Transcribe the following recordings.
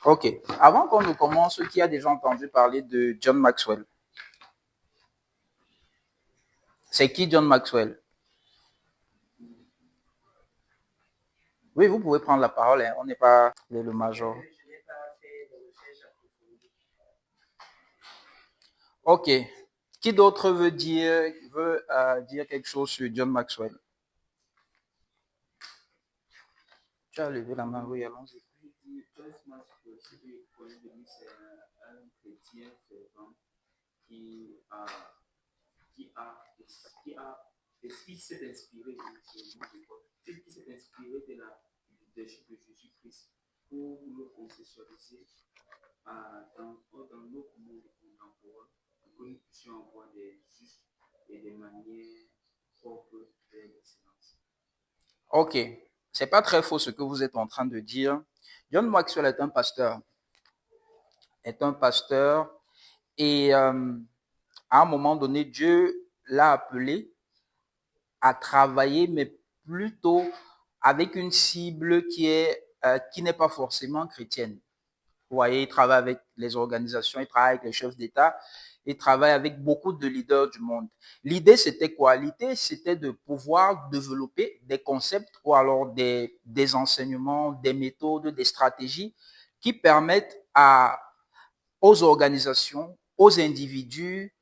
Ok. Avant qu'on ne commence, qui a déjà entendu parler de John Maxwell? C'est qui John Maxwell? Oui, vous pouvez prendre la parole, hein. On n'est pas le major. Ok. Qui d'autre veut dire quelque chose sur John Maxwell? Tu as levé la main, oui, allons-y. John Maxwell, ce que je connais de lui, c'est un chrétien fervent qui a, qui a, qui a, qui s'est inspiré qui s'est inspiré de la leadership de Jésus-Christ pour le concessionaliser dans notre monde contemporain, pour que nous puissions avoir des justes et des manières propres de l'excellence. Ok. C'est pas très faux ce que vous êtes en train de dire. John Maxwell est un pasteur. Et à un moment donné, Dieu l'a appelé à travailler, mais plutôt avec une cible qui n'est pas forcément chrétienne. Vous voyez, il travaille avec les organisations, il travaille avec les chefs d'État, il travaille avec beaucoup de leaders du monde. L'idée, c'était quoi? L'idée, c'était de pouvoir développer des concepts ou alors des enseignements, des méthodes, des stratégies qui permettent aux organisations, aux individus,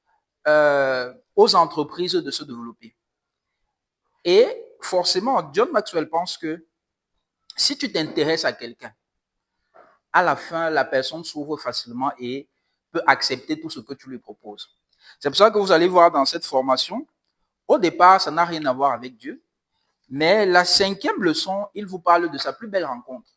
aux entreprises de se développer. Et forcément, John Maxwell pense que si tu t'intéresses à quelqu'un, à la fin, la personne s'ouvre facilement et peut accepter tout ce que tu lui proposes. C'est pour ça que vous allez voir dans cette formation, au départ, ça n'a rien à voir avec Dieu, mais la 5e leçon, il vous parle de sa plus belle rencontre.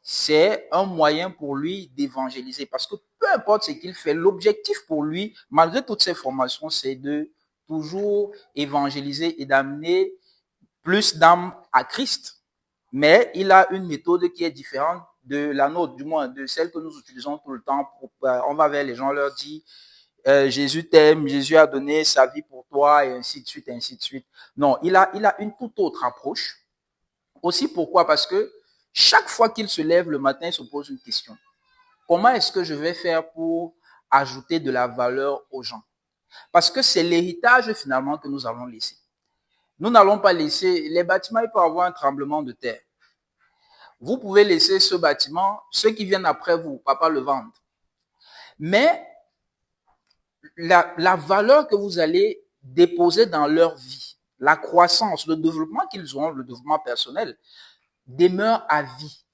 C'est un moyen pour lui d'évangéliser parce que peu importe ce qu'il fait, l'objectif pour lui, malgré toutes ces formations, c'est de toujours évangéliser et d'amener plus d'âmes à Christ. Mais il a une méthode qui est différente de la nôtre, du moins de celle que nous utilisons tout le temps. On va vers les gens, leur dit Jésus t'aime, Jésus a donné sa vie pour toi, et ainsi de suite, ainsi de suite. Non, il a une toute autre approche. Aussi, pourquoi? Parce que chaque fois qu'il se lève le matin, il se pose une question. Comment est-ce que je vais faire pour ajouter de la valeur aux gens? Parce que c'est l'héritage finalement que nous allons laisser. Nous n'allons pas laisser, les bâtiments, il peut y avoir un tremblement de terre. Vous pouvez laisser ce bâtiment, ceux qui viennent après vous, papa le vendre. Mais la valeur que vous allez déposer dans leur vie, la croissance, le développement qu'ils ont, le développement personnel, demeure à vie.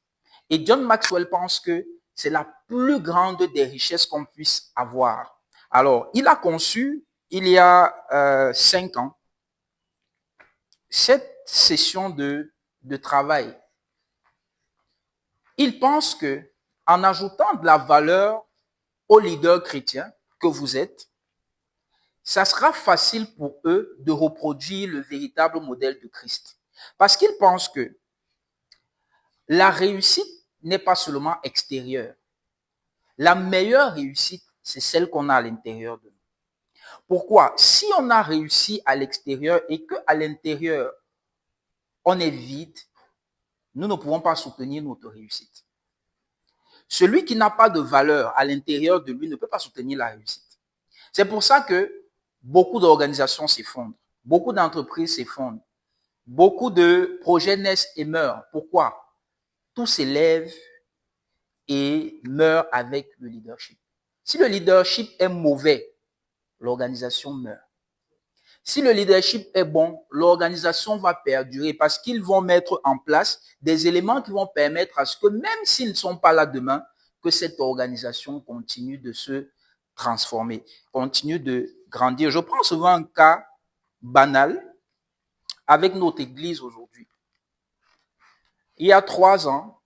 Et John Maxwell pense que c'est la plus grande des richesses qu'on puisse avoir. Alors, il a conçu, il y a 5 ans, cette session de travail. Il pense que en ajoutant de la valeur aux leaders chrétiens que vous êtes, ça sera facile pour eux de reproduire le véritable modèle de Christ. Parce qu'ils pensent que la réussite n'est pas seulement extérieure. La meilleure réussite, c'est celle qu'on a à l'intérieur de nous. Pourquoi? Si on a réussi à l'extérieur et qu'à l'intérieur, on est vide, nous ne pouvons pas soutenir notre réussite. Celui qui n'a pas de valeur à l'intérieur de lui ne peut pas soutenir la réussite. C'est pour ça que beaucoup d'organisations s'effondrent, beaucoup d'entreprises s'effondrent, beaucoup de projets naissent et meurent. Pourquoi? Tout s'élève et meurt avec le leadership. Si le leadership est mauvais, l'organisation meurt. Si le leadership est bon, l'organisation va perdurer parce qu'ils vont mettre en place des éléments qui vont permettre à ce que même s'ils ne sont pas là demain, que cette organisation continue de se transformer, continue de grandir. Je prends souvent un cas banal avec notre église aujourd'hui. Il y a 3 ans,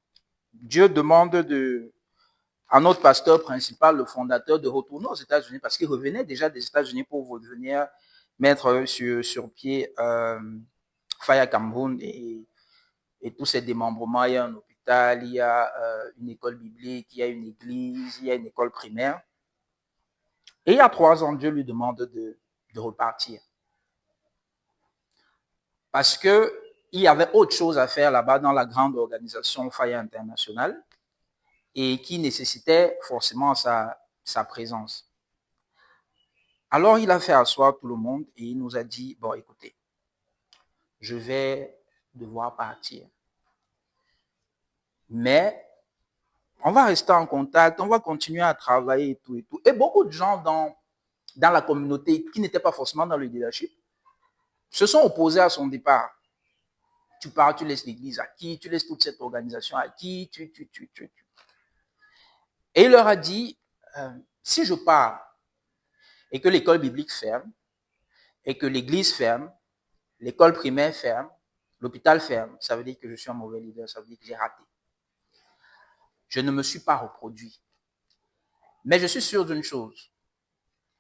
Dieu demande à notre pasteur principal, le fondateur, de retourner aux États-Unis parce qu'il revenait déjà des États-Unis pour venir mettre sur pied Fire Cameroun et tous ces démembrements. Il y a un hôpital, il y a une école biblique, il y a une église, il y a une école primaire. Et il y a 3 ans, Dieu lui demande de repartir. Parce qu'il y avait autre chose à faire là-bas dans la grande organisation Fire International. et qui nécessitait forcément sa présence. Alors, il a fait asseoir tout le monde et il nous a dit, bon, écoutez, je vais devoir partir. Mais on va rester en contact, on va continuer à travailler et tout et tout. Et beaucoup de gens dans la communauté qui n'étaient pas forcément dans le leadership se sont opposés à son départ. Tu pars, tu laisses l'église à qui? Tu laisses toute cette organisation à qui? Et il leur a dit, si je pars et que l'école biblique ferme, et que l'église ferme, l'école primaire ferme, l'hôpital ferme, ça veut dire que je suis un mauvais leader, ça veut dire que j'ai raté. Je ne me suis pas reproduit. Mais je suis sûr d'une chose.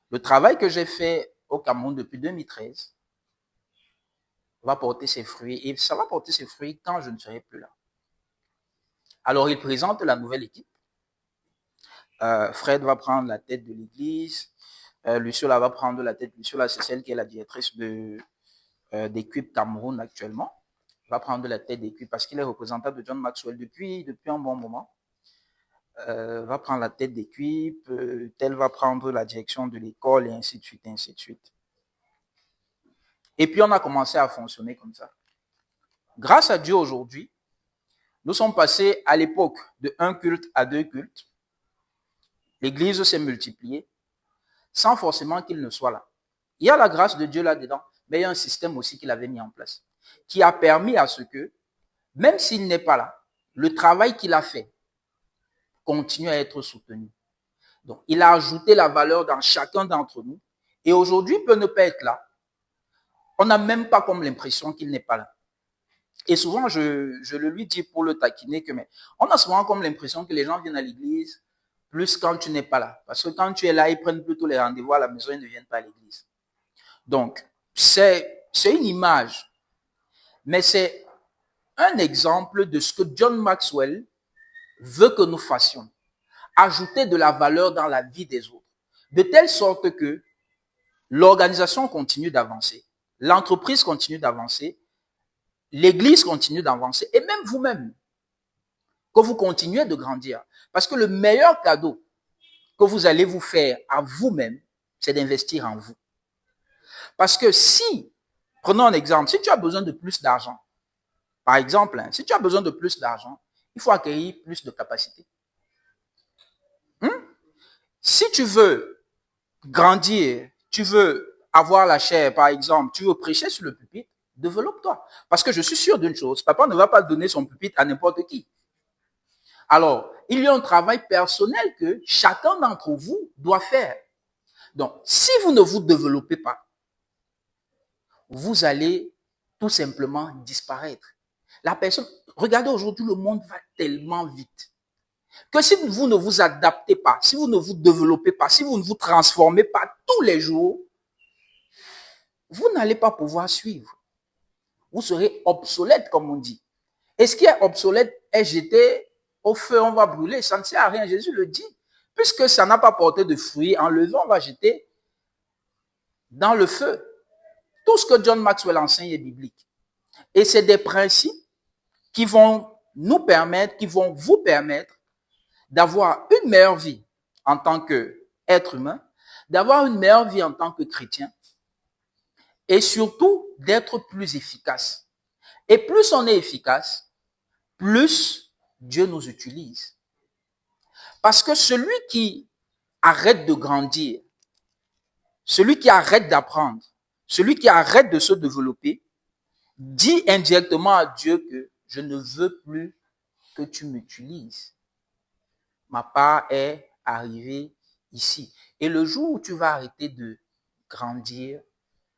Le travail que j'ai fait au Cameroun depuis 2013 va porter ses fruits et ça va porter ses fruits quand je ne serai plus là. Alors, il présente la nouvelle équipe. Fred va prendre la tête de l'église. Luciola va prendre la tête. Luciola, c'est celle qui est la directrice d'équipe Cameroun actuellement. Va prendre la tête d'équipe parce qu'il est représentant de John Maxwell depuis un bon moment. Va prendre la tête d'équipe, tel va prendre la direction de l'école et ainsi de suite, ainsi de suite. Et puis on a commencé à fonctionner comme ça. Grâce à Dieu aujourd'hui, nous sommes passés à l'époque de 1 culte à 2 cultes. L'église s'est multipliée sans forcément qu'il ne soit là. Il y a la grâce de Dieu là-dedans, mais il y a un système aussi qu'il avait mis en place qui a permis à ce que, même s'il n'est pas là, le travail qu'il a fait continue à être soutenu. Donc, il a ajouté la valeur dans chacun d'entre nous. Et aujourd'hui, il peut ne pas être là. On n'a même pas comme l'impression qu'il n'est pas là. Et souvent, je le lui dis pour le taquiner que, mais on a souvent comme l'impression que les gens viennent à l'église plus quand tu n'es pas là. Parce que quand tu es là, ils prennent plutôt les rendez-vous à la maison, ils ne viennent pas à l'église. Donc, c'est une image. Mais c'est un exemple de ce que John Maxwell veut que nous fassions. Ajouter de la valeur dans la vie des autres. De telle sorte que l'organisation continue d'avancer, l'entreprise continue d'avancer, l'église continue d'avancer et même vous-même, que vous continuez de grandir. Parce que le meilleur cadeau que vous allez vous faire à vous-même, c'est d'investir en vous. Parce que si, prenons un exemple, si tu as besoin de plus d'argent, par exemple, si tu as besoin de plus d'argent, il faut acquérir plus de capacités. Si tu veux grandir, tu veux avoir la chair, par exemple, tu veux prêcher sur le pupitre, développe-toi. Parce que je suis sûr d'une chose, papa ne va pas donner son pupitre à n'importe qui. Alors, il y a un travail personnel que chacun d'entre vous doit faire. Donc, si vous ne vous développez pas, vous allez tout simplement disparaître. La personne, regardez aujourd'hui, le monde va tellement vite que si vous ne vous adaptez pas, si vous ne vous développez pas, si vous ne vous transformez pas tous les jours, vous n'allez pas pouvoir suivre. Vous serez obsolète, comme on dit. Et ce qui est obsolète est jeté au feu, on va brûler. Ça ne sert à rien, Jésus le dit. Puisque ça n'a pas porté de fruits, enlevé, on va jeter dans le feu. Tout ce que John Maxwell enseigne est biblique. Et c'est des principes qui vont nous permettre, qui vont vous permettre d'avoir une meilleure vie en tant qu'être humain, d'avoir une meilleure vie en tant que chrétien et surtout d'être plus efficace. Et plus on est efficace, plus Dieu nous utilise. Parce que celui qui arrête de grandir, celui qui arrête d'apprendre, celui qui arrête de se développer, dit indirectement à Dieu que je ne veux plus que tu m'utilises. Ma part est arrivée ici. Et le jour où tu vas arrêter de grandir,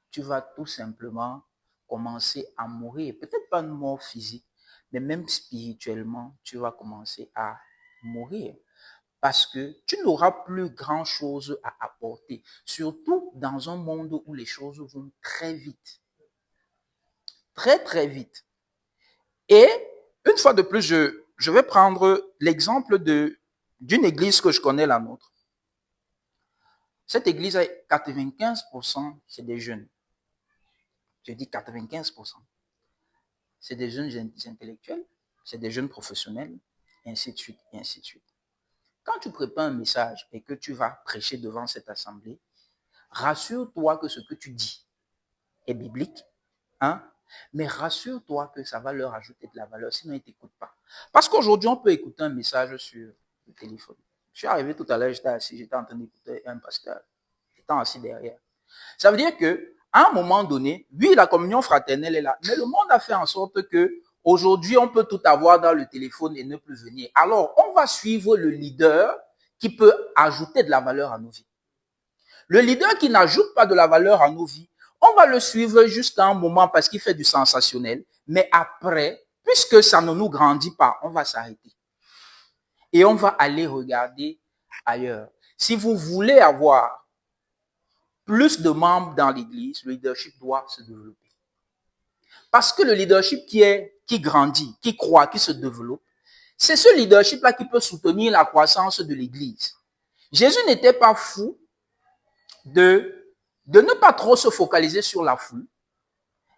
tu vas tout simplement commencer à mourir. Peut-être pas une mort physique, mais même spirituellement, tu vas commencer à mourir. Parce que tu n'auras plus grand-chose à apporter. Surtout dans un monde où les choses vont très vite. Très, très vite. Et une fois de plus, je vais prendre l'exemple d'une église que je connais, la nôtre. Cette église, 95%, c'est des jeunes. Je dis 95%. C'est des jeunes intellectuels, c'est des jeunes professionnels, et ainsi de suite, et ainsi de suite. Quand tu prépares un message et que tu vas prêcher devant cette assemblée, rassure-toi que ce que tu dis est biblique, hein? Mais rassure-toi que ça va leur ajouter de la valeur, sinon ils ne t'écoutent pas. Parce qu'aujourd'hui, on peut écouter un message sur le téléphone. Je suis arrivé tout à l'heure, j'étais assis, j'étais en train d'écouter un pasteur, étant assis derrière. Ça veut dire que, à un moment donné, oui, la communion fraternelle est là, mais le monde a fait en sorte que aujourd'hui, on peut tout avoir dans le téléphone et ne plus venir. Alors, on va suivre le leader qui peut ajouter de la valeur à nos vies. Le leader qui n'ajoute pas de la valeur à nos vies, on va le suivre jusqu'à un moment parce qu'il fait du sensationnel, mais après, puisque ça ne nous grandit pas, on va s'arrêter. Et on va aller regarder ailleurs. Si vous voulez avoir plus de membres dans l'église, le leadership doit se développer. Parce que le leadership qui grandit, qui croît, qui se développe, c'est ce leadership-là qui peut soutenir la croissance de l'église. Jésus n'était pas fou de ne pas trop se focaliser sur la foule,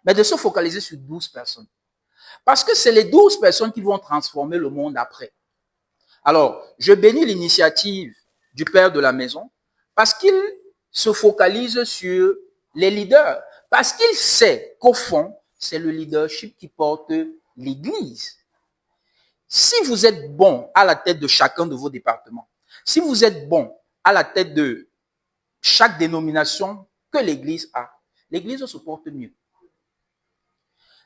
mais de se focaliser sur 12 personnes. Parce que c'est les 12 personnes qui vont transformer le monde après. Alors, je bénis l'initiative du père de la maison parce qu'il se focalise sur les leaders. Parce qu'il sait qu'au fond, c'est le leadership qui porte l'église. Si vous êtes bon à la tête de chacun de vos départements, si vous êtes bon à la tête de chaque dénomination que l'église a, l'église se porte mieux.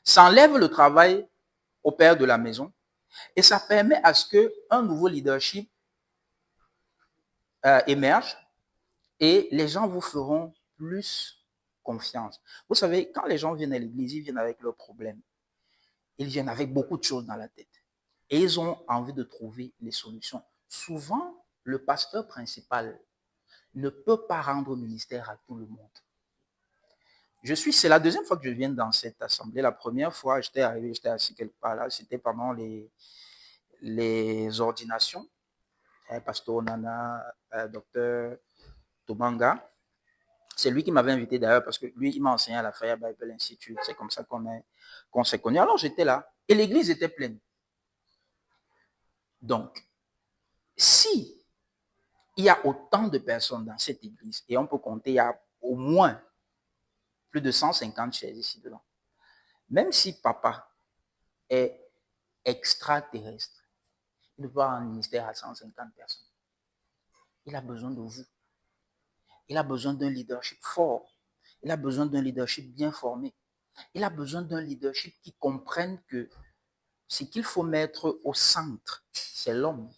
Ça enlève le travail au père de la maison et ça permet à ce qu'un nouveau leadership émerge et les gens vous feront plus confiance. Vous savez, quand les gens viennent à l'église, ils viennent avec leurs problèmes. Ils viennent avec beaucoup de choses dans la tête. Et ils ont envie de trouver les solutions. Souvent, le pasteur principal ne peut pas rendre ministère à tout le monde. C'est la deuxième fois que je viens dans cette assemblée. La première fois, j'étais arrivé, j'étais assis quelque part là. C'était pendant les ordinations. Pasteur Onana, docteur Tobanga. C'est lui qui m'avait invité d'ailleurs parce que lui, il m'a enseigné à la Fire Bible Institute. C'est comme ça qu'on s'est connus. Alors j'étais là et l'église était pleine. Donc, si il y a autant de personnes dans cette église et on peut compter, il y a au moins plus de 150 chaises ici dedans. Même si papa est extraterrestre, il ne peut pas avoir un ministère à 150 personnes. Il a besoin de vous. Il a besoin d'un leadership fort. Il a besoin d'un leadership bien formé. Il a besoin d'un leadership qui comprenne que ce qu'il faut mettre au centre, c'est l'homme.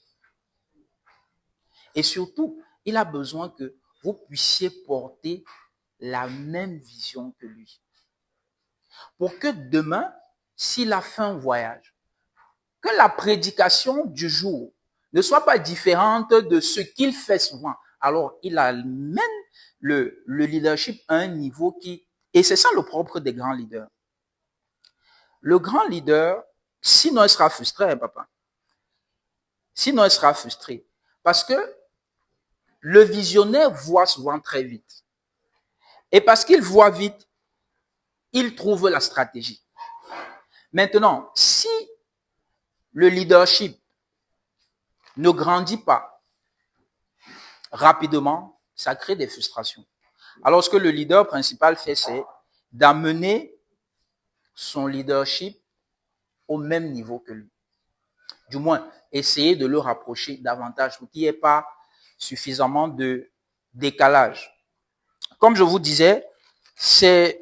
Et surtout, il a besoin que vous puissiez porter la même vision que lui. Pour que demain, s'il a fait un voyage, que la prédication du jour ne soit pas différente de ce qu'il fait souvent. Alors, il amène le leadership à un niveau qui... Et c'est ça le propre des grands leaders. Le grand leader, sinon il sera frustré, hein, papa. Sinon il sera frustré. Parce que le visionnaire voit souvent très vite. Et parce qu'il voit vite, il trouve la stratégie. Maintenant, si le leadership ne grandit pas rapidement, ça crée des frustrations. Alors, ce que le leader principal fait, c'est d'amener son leadership au même niveau que lui. Du moins, essayer de le rapprocher davantage pour qu'il n'y ait pas suffisamment de décalage. Comme je vous disais, ce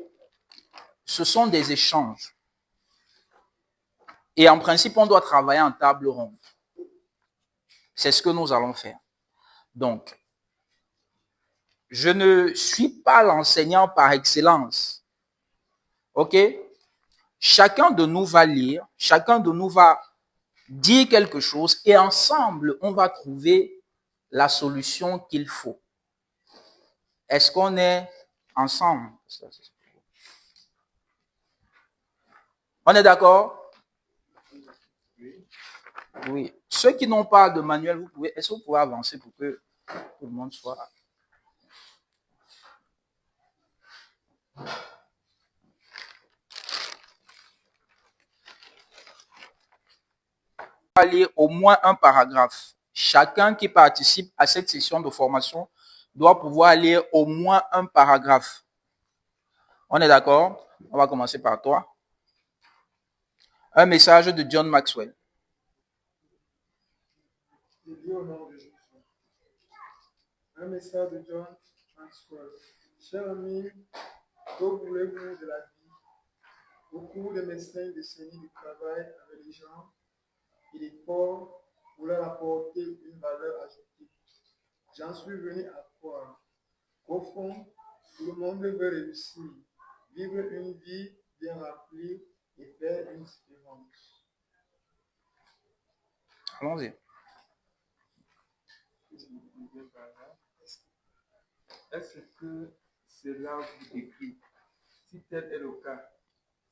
sont des échanges. Et en principe, on doit travailler en table ronde. C'est ce que nous allons faire. Donc, je ne suis pas l'enseignant par excellence. OK? Chacun de nous va lire, chacun de nous va dire quelque chose et ensemble, on va trouver la solution qu'il faut. Est-ce qu'on est ensemble? On est d'accord? Oui. Ceux qui n'ont pas de manuel, est-ce que vous pouvez avancer pour que tout le monde soit... On va lire au moins un paragraphe. chacun qui participe à cette session de formation doit pouvoir lire au moins un paragraphe. On est d'accord? On va commencer par toi. Un message de John Maxwell. Un message de John Maxwell. Cher ami, que voulez-vous de la vie? Au cours de mes 5 décennies de travail avec les gens, il est fort pour leur apporter une valeur ajoutée. J'en suis venu à croire qu'au fond, tout le monde veut réussir, vivre une vie bien remplie et faire une différence. Allons-y. Est-ce que cela vous décrit? Si tel est le cas,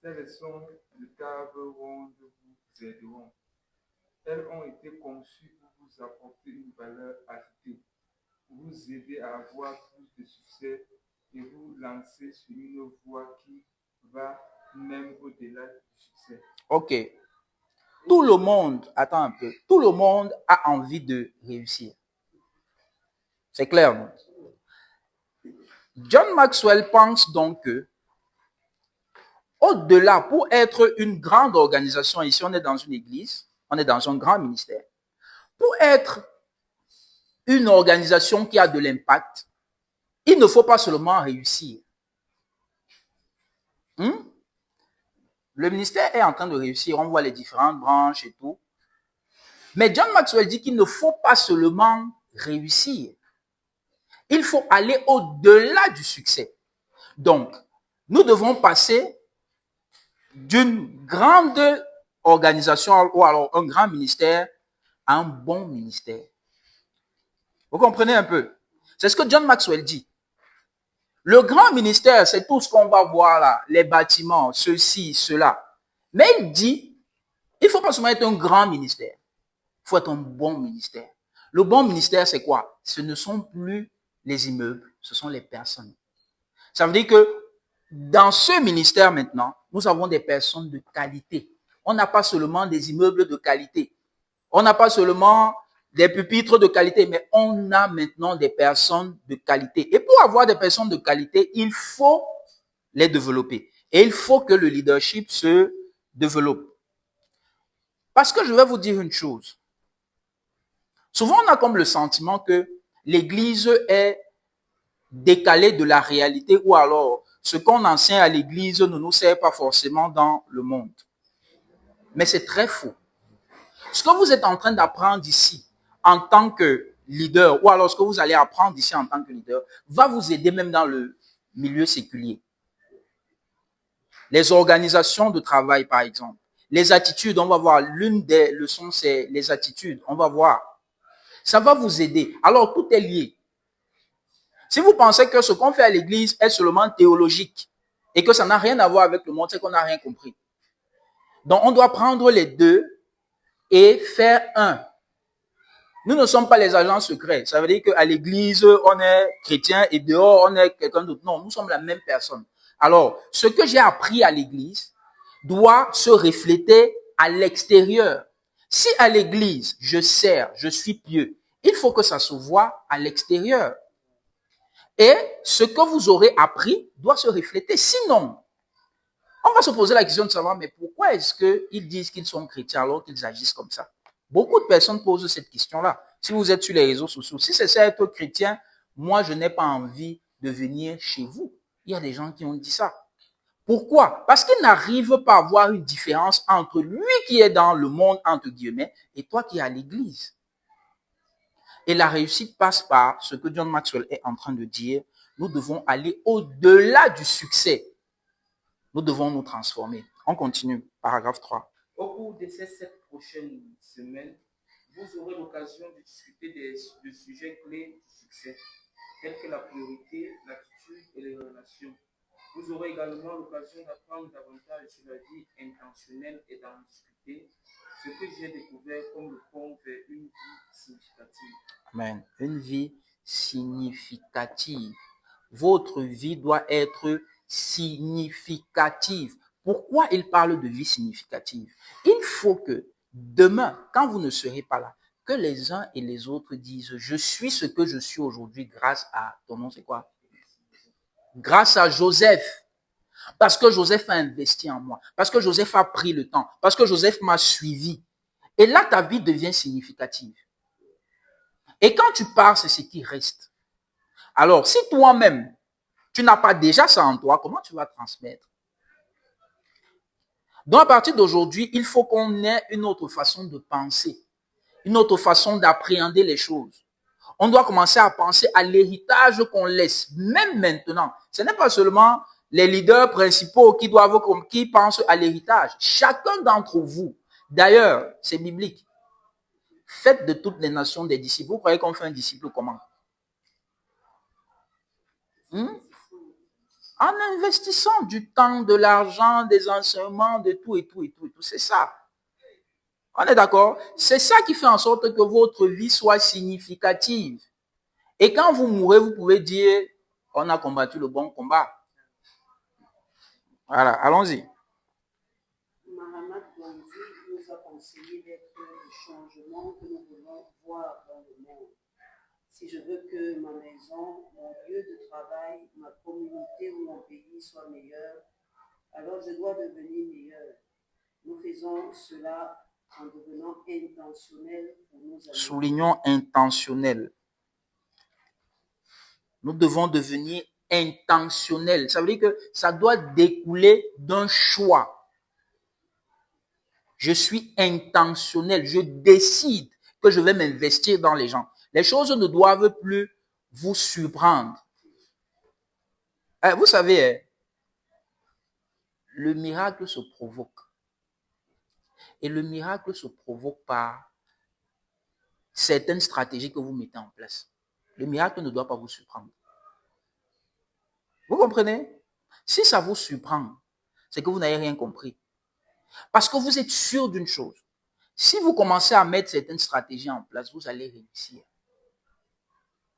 ces leçons de table ronde vous aideront. Elles ont été conçues pour vous apporter une valeur ajoutée, pour vous aider à avoir plus de succès et vous lancer sur une voie qui va même au-delà du succès. Ok. Tout le monde, attends un peu, tout le monde a envie de réussir. C'est clair, non? John Maxwell pense donc que, au-delà, pour être une grande organisation, ici on est dans une église, on est dans un grand ministère, pour être une organisation qui a de l'impact, il ne faut pas seulement réussir. Le ministère est en train de réussir, on voit les différentes branches et tout. Mais John Maxwell dit qu'il ne faut pas seulement réussir. Il faut aller au-delà du succès. Donc, nous devons passer d'une grande organisation ou alors un grand ministère à un bon ministère. Vous comprenez un peu? C'est ce que John Maxwell dit. Le grand ministère, c'est tout ce qu'on va voir là, les bâtiments, ceci, cela. Mais il dit, il ne faut pas seulement être un grand ministère, il faut être un bon ministère. Le bon ministère, c'est quoi? Ce ne sont plus les immeubles, ce sont les personnes. Ça veut dire que dans ce ministère maintenant, nous avons des personnes de qualité. On n'a pas seulement des immeubles de qualité. On n'a pas seulement des pupitres de qualité, mais on a maintenant des personnes de qualité. Et pour avoir des personnes de qualité, il faut les développer. Et il faut que le leadership se développe. Parce que je vais vous dire une chose. Souvent, on a comme le sentiment que l'Église est décalée de la réalité ou alors ce qu'on enseigne à l'Église ne nous sert pas forcément dans le monde. Mais c'est très faux. Ce que vous êtes en train d'apprendre ici en tant que leader ou alors ce que vous allez apprendre ici en tant que leader va vous aider même dans le milieu séculier. Les organisations de travail, par exemple. Les attitudes, on va voir. L'une des leçons, c'est les attitudes. On va voir. Ça va vous aider. Alors, tout est lié. Si vous pensez que ce qu'on fait à l'église est seulement théologique et que ça n'a rien à voir avec le monde, c'est qu'on n'a rien compris. Donc, on doit prendre les deux et faire un. Nous ne sommes pas les agents secrets. Ça veut dire qu'à l'église, on est chrétien et dehors, on est quelqu'un d'autre. Non, nous sommes la même personne. Alors, ce que j'ai appris à l'église doit se refléter à l'extérieur. Si à l'église, je sers, je suis pieux, il faut que ça se voie à l'extérieur. Et ce que vous aurez appris doit se refléter. Sinon, on va se poser la question de savoir, mais pourquoi est-ce qu'ils disent qu'ils sont chrétiens alors qu'ils agissent comme ça? Beaucoup de personnes posent cette question-là. Si vous êtes sur les réseaux sociaux, si c'est ça être chrétien, moi, je n'ai pas envie de venir chez vous. Il y a des gens qui ont dit ça. Pourquoi? Parce qu'ils n'arrivent pas à voir une différence entre lui qui est dans le monde, entre guillemets, et toi qui es à l'église. Et la réussite passe par ce que John Maxwell est en train de dire. Nous devons aller au-delà du succès. Nous devons nous transformer. On continue. Paragraphe 3. Au cours de ces 7 prochaines semaines, vous aurez l'occasion de discuter de sujets clés du succès, tels que la priorité, l'attitude et les relations. Vous aurez également l'occasion d'apprendre davantage sur la vie intentionnelle et d'en discuter, ce que j'ai découvert comme le pont vers une vie significative. Amen. Une vie significative. Votre vie doit être significative. Pourquoi il parle de vie significative? Il faut que demain, quand vous ne serez pas là, que les uns et les autres disent, je suis ce que je suis aujourd'hui grâce à, ton nom c'est quoi? Grâce à Joseph. Parce que Joseph a investi en moi. Parce que Joseph a pris le temps. Parce que Joseph m'a suivi. Et là, ta vie devient significative. Et quand tu pars, c'est ce qui reste. Alors, si toi-même, tu n'as pas déjà ça en toi, comment tu vas transmettre? Donc, à partir d'aujourd'hui, il faut qu'on ait une autre façon de penser, une autre façon d'appréhender les choses. On doit commencer à penser à l'héritage qu'on laisse, même maintenant. Ce n'est pas seulement les leaders principaux qui pensent à l'héritage. Chacun d'entre vous, d'ailleurs, c'est biblique. Faites de toutes les nations des disciples. Vous croyez qu'on fait un disciple comment? En investissant du temps, de l'argent, des enseignements, de tout et tout et tout et tout. C'est ça. On est d'accord? C'est ça qui fait en sorte que votre vie soit significative. Et quand vous mourrez, vous pouvez dire, on a combattu le bon combat. Voilà, allons-y. Mahatma Gandhi nous a conseillé d'être le changement que nous voulons voir dans le monde. Si je veux que ma maison, mon lieu de travail, ma communauté ou mon pays soit meilleur, alors je dois devenir meilleur. Nous faisons cela en devenant intentionnels pour nous améliorer. Soulignons intentionnel. Nous devons devenir intentionnels. Ça veut dire que ça doit découler d'un choix. Je suis intentionnel. Je décide que je vais m'investir dans les gens. Les choses ne doivent plus vous surprendre. Vous savez, le miracle se provoque. Et le miracle se provoque par certaines stratégies que vous mettez en place. Le miracle ne doit pas vous surprendre. Vous comprenez? Si ça vous surprend, c'est que vous n'avez rien compris. Parce que vous êtes sûr d'une chose. Si vous commencez à mettre certaines stratégies en place, vous allez réussir.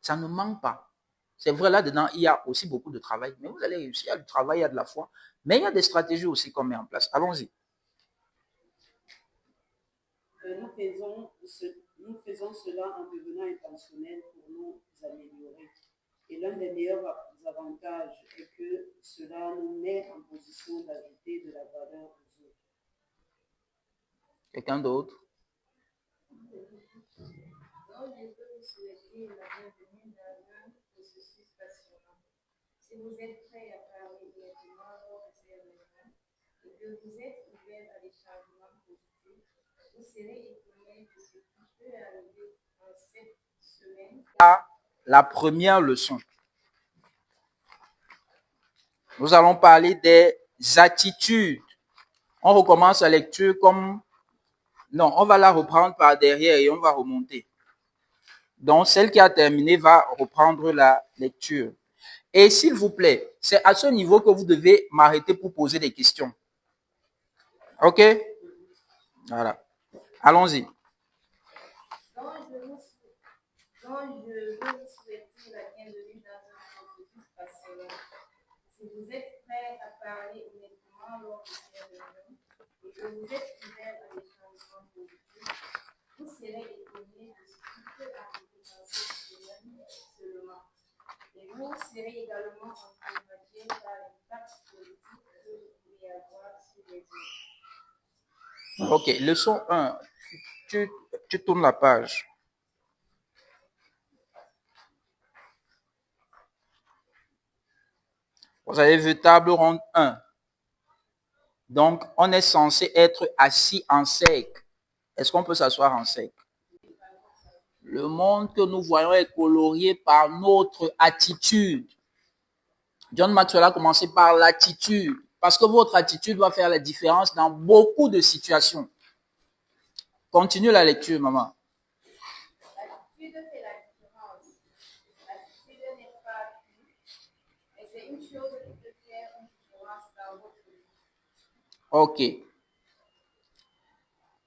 Ça ne manque pas. C'est vrai, là-dedans, il y a aussi beaucoup de travail, mais vous allez réussir. Il y a du travail, il y a de la foi, mais il y a des stratégies aussi qu'on met en place. Allons-y. Nous faisons cela en devenant intentionnels pour nous améliorer. Et l'un des meilleurs avantages est que cela nous met en position d'ajouter de la valeur aux autres. Quelqu'un d'autre? Donc, je peux vous souhaiter la bienvenue dans un processus passionnant. Si vous êtes prêt à parler directement lors de ces réunions et que vous êtes ouvert à des changements positifs, vous serez étonné de ce qui peut arriver en cette semaine. La première leçon. Nous allons parler des attitudes. On recommence la lecture comme... Non, on va la reprendre par derrière et on va remonter. Donc, celle qui a terminé va reprendre la lecture. Et s'il vous plaît, c'est à ce niveau que vous devez m'arrêter pour poser des questions. OK? Voilà. Allons-y. Donc, je veux vous souhaiter la bienvenue dans un processus passionnant. Si vous êtes prêt à parler honnêtement lors de ces réunions et que vous êtes ouvert à des changements positifs, vous serez étonné de ce qui peut arriver dans cette semaine seulement. Et vous serez également encouragé par l'impact politique que vous pouvez avoir sur les autres. OK, leçon 1. Tu tournes la page. Vous avez vu table ronde 1. Donc, on est censé être assis en sec. Est-ce qu'on peut s'asseoir en sec? Le monde que nous voyons est colorié par notre attitude. John Maxwell a commencé par l'attitude. Parce que votre attitude va faire la différence dans beaucoup de situations. Continue la lecture, maman. L'attitude fait la différence. L'attitude n'est pas tout, mais c'est une chose qui peut faire une différence dans votre vie. OK.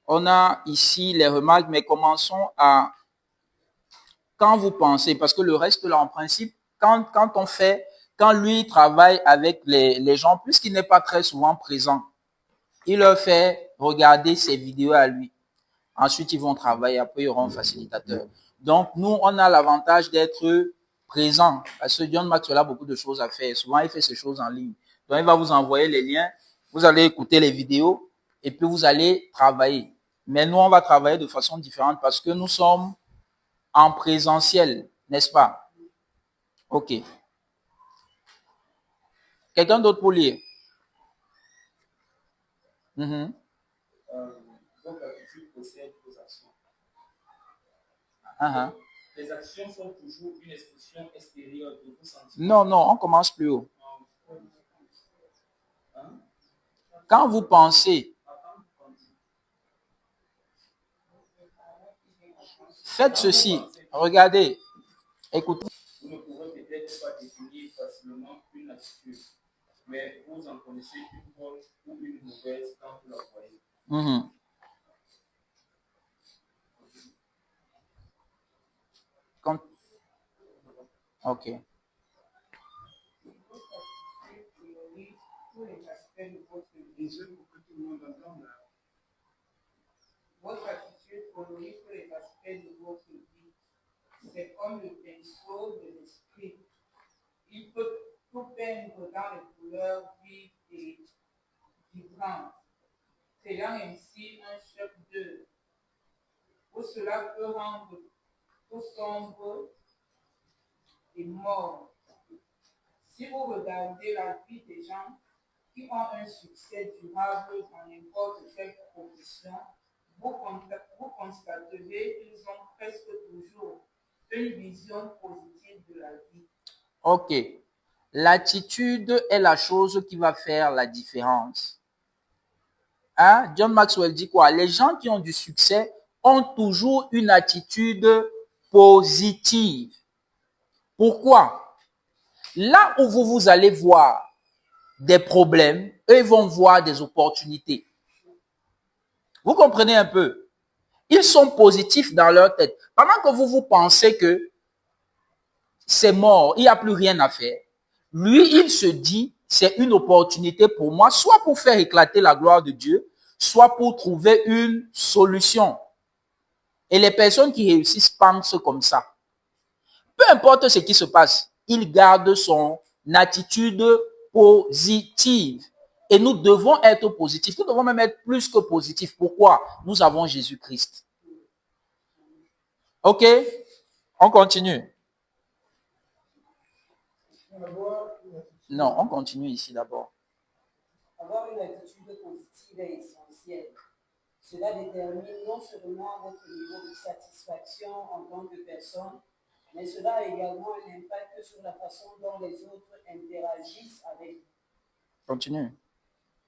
On a ici les remarques, mais commençons à... Quand vous pensez, parce que le reste là, en principe, quand lui travaille avec les gens, puisqu'il n'est pas très souvent présent, il leur fait regarder ses vidéos à lui. Ensuite, ils vont travailler. Après, il y aura un facilitateur. Donc, nous, on a l'avantage d'être présent. Parce que John Maxwell a beaucoup de choses à faire. Souvent, il fait ces choses en ligne. Donc, il va vous envoyer les liens. Vous allez écouter les vidéos et puis vous allez travailler. Mais nous, on va travailler de façon différente parce que nous sommes en présentiel, n'est-ce pas? OK. Quelqu'un d'autre pour lire? Mhm. Votre attitude possède vos actions. Uh-huh. Les actions sont toujours une expression extérieure de vos sentiments. Non, non, on commence plus haut. Hein? Quand vous pensez, faites ceci. Regardez. Écoutez. Vous ne pourrez peut-être pas définir facilement une attitude, mais vous en connaissez une bonne ou une mauvaise quand vous la voyez. Mhm. OK. Votre attitude colorie tous les aspects de votre vie. C'est comme le pinceau de l'esprit. Il peut tout peindre dans les couleurs vives et vibrantes, créant ainsi un choc d'œuvre. Où cela peut rendre tout sombre et mort. Si vous regardez la vie des gens qui ont un succès durable dans n'importe quelle profession, vous constaterez qu'ils ont presque toujours une vision positive de la vie. OK. L'attitude est la chose qui va faire la différence. Hein? John Maxwell dit quoi? Les gens qui ont du succès ont toujours une attitude positive. Pourquoi? Là où vous allez voir des problèmes, eux ils vont voir des opportunités. Vous comprenez un peu? Ils sont positifs dans leur tête. Pendant que vous pensez que c'est mort, il n'y a plus rien à faire, lui, il se dit, c'est une opportunité pour moi, soit pour faire éclater la gloire de Dieu, soit pour trouver une solution. Et les personnes qui réussissent pensent comme ça. Peu importe ce qui se passe, il garde son attitude positive. Et nous devons être positifs. Nous devons même être plus que positifs. Pourquoi? Nous avons Jésus-Christ. OK? On continue. Non, on continue ici d'abord. Avoir une attitude positive est essentiel. Cela détermine non seulement votre niveau de satisfaction en tant que personne, mais cela a également un impact sur la façon dont les autres interagissent avec vous. Continue.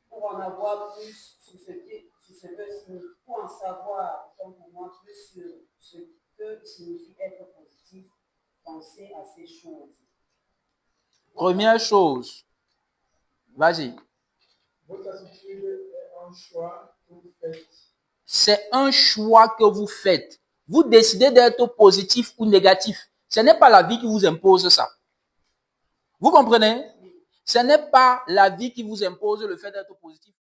Pour en avoir plus sur ce que signifie, pour en savoir, donc pour moi, plus sur ce que signifie être positif, pensez à ces choses. Première chose. Vas-y. Votre attitude est un choix que vous faites. C'est un choix que vous faites. Vous décidez d'être positif ou négatif. Ce n'est pas la vie qui vous impose ça. Vous comprenez? Ce n'est pas la vie qui vous impose le fait d'être positif.